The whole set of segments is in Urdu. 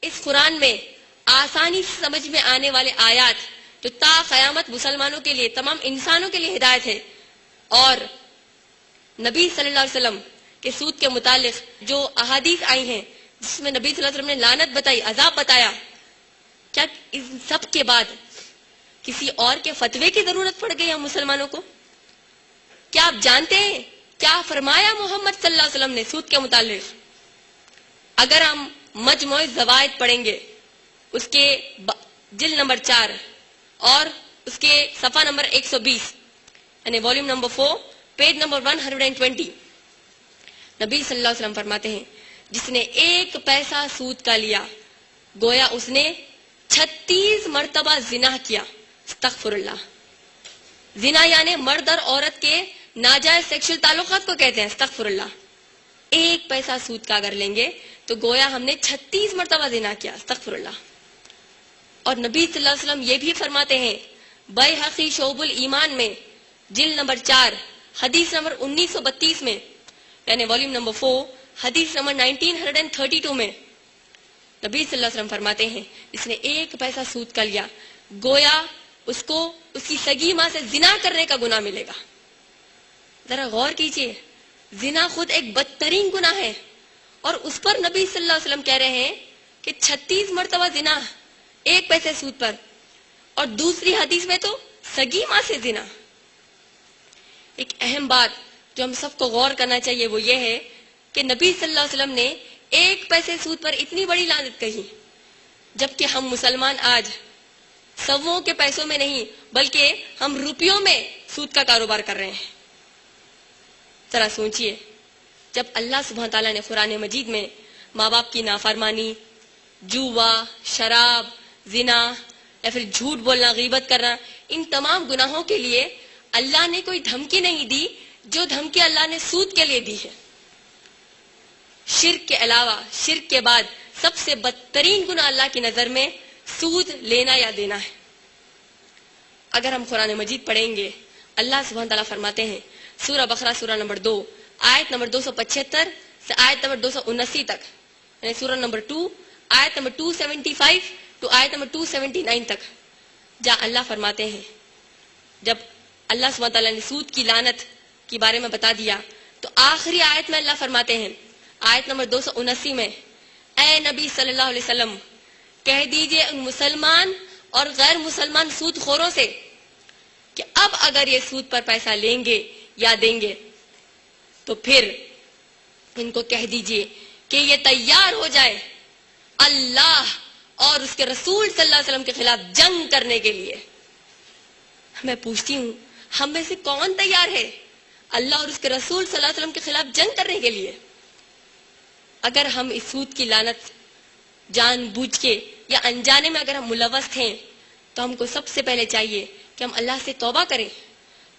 اس قرآن میں آسانی سے سمجھ میں آنے والے آیات جو تا قیامت مسلمانوں کے لیے، تمام انسانوں کے لیے ہدایت ہے، اور نبی صلی اللہ علیہ وسلم کے سود کے متعلق جو احادیث آئی ہیں جس میں نبی صلی اللہ علیہ وسلم نے لعنت بتائی، عذاب بتایا، کیا ان سب کے بعد کسی اور کے فتوے کی ضرورت پڑ گئی ہم مسلمانوں کو؟ کیا آپ جانتے ہیں کیا فرمایا محمد صلی اللہ علیہ وسلم نے سود کے متعلق؟ اگر ہم مجموع زوائد پڑھیں گے، اس کے جلد نمبر 4 اور اس کے صفحہ نمبر 120 یعنی والیوم نمبر 4 پیج نمبر 120، نبی صلی اللہ علیہ وسلم فرماتے ہیں جس نے 1 پیسہ سود کا لیا گویا اس نے 36 مرتبہ زنا کیا۔ استغفر اللہ۔ زنا یعنی مرد اور عورت کے ناجائز سیکشل تعلقات کو کہتے ہیں۔ استغفر اللہ۔ 1 پیسہ سود کا اگر لیں گے تو گویا ہم نے 36 مرتبہ زنا کیا۔ استغفر اللہ۔ اور نبی صلی اللہ علیہ وسلم یہ بھی فرماتے ہیں بیہقی شعب الایمان میں جلد نمبر 4 حدیث نمبر 1932 میں یعنی والیوم نمبر 4 حدیث نمبر 1932 میں نبی صلی اللہ علیہ وسلم فرماتے ہیں جس نے 1 پیسہ سود کا لیا گویا اس کو اس کی سگی ماں سے زنا کرنے کا گناہ ملے گا۔ ذرا غور کیجئے، زنا خود ایک بدترین گناہ ہے اور اس پر نبی صلی اللہ علیہ وسلم کہہ رہے ہیں کہ 36 مرتبہ زنا 1 پیسے سود پر، اور دوسری حدیث میں تو سگی ماں سے زنا۔ ایک اہم بات جو ہم سب کو غور کرنا چاہیے وہ یہ ہے کہ نبی صلی اللہ علیہ وسلم نے 1 پیسے سود پر اتنی بڑی لعنت کہی، جبکہ ہم مسلمان آج سووں کے پیسوں میں نہیں بلکہ ہم روپیوں میں سود کا کاروبار کر رہے ہیں۔ ذرا سوچئے، جب اللہ سبحانہ تعالیٰ نے قرآن مجید میں ماں باپ کی نافرمانی، جوا، شراب، زنا یا پھر جھوٹ بولنا، غیبت کرنا، ان تمام گناہوں کے لیے اللہ نے کوئی دھمکی نہیں دی جو دھمکی اللہ نے سود کے لیے دی ہے۔ شرک کے علاوہ، شرک کے بعد سب سے بدترین گناہ اللہ کی نظر میں سود لینا یا دینا ہے۔ اگر ہم قرآن مجید پڑھیں گے، اللہ سبحانہ تعالیٰ فرماتے ہیں سورہ بقرہ سورہ نمبر 2 آیت نمبر 275 سے آیت نمبر 279 تک، یعنی سورہ نمبر 2 آیت نمبر 275 تو آیت نمبر 279 تک، جہاں اللہ فرماتے ہیں جب اللہ سبحانہ تعالیٰ نے سود کی لعنت کے بارے میں بتا دیا تو آخری آیت میں اللہ فرماتے ہیں آیت نمبر 279 میں، اے نبی صلی اللہ علیہ وسلم کہہ دیجئے ان مسلمان اور غیر مسلمان سود خوروں سے کہ اب اگر یہ سود پر پیسہ لیں گے یا دیں گے تو پھر ان کو کہہ دیجئے کہ یہ تیار ہو جائے اللہ اور اس کے رسول صلی اللہ علیہ وسلم کے خلاف جنگ کرنے کے لیے۔ میں پوچھتی ہوں ہم میں سے کون تیار ہے اللہ اور اس کے رسول صلی اللہ علیہ وسلم کے خلاف جنگ کرنے کے لیے؟ اگر ہم اس سود کی لعنت جان بوجھ کے یا انجانے میں اگر ہم ملوث ہیں تو ہم کو سب سے پہلے چاہیے کہ ہم اللہ سے توبہ کریں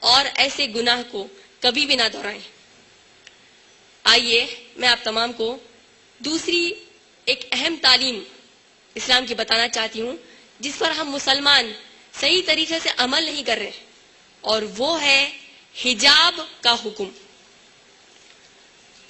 اور ایسے گناہ کو کبھی بھی نہ دہرائیں۔ آئیے میں آپ تمام کو دوسری ایک اہم تعلیم اسلام کی بتانا چاہتی ہوں جس پر ہم مسلمان صحیح طریقے سے عمل نہیں کر رہے، اور وہ ہے حجاب کا حکم۔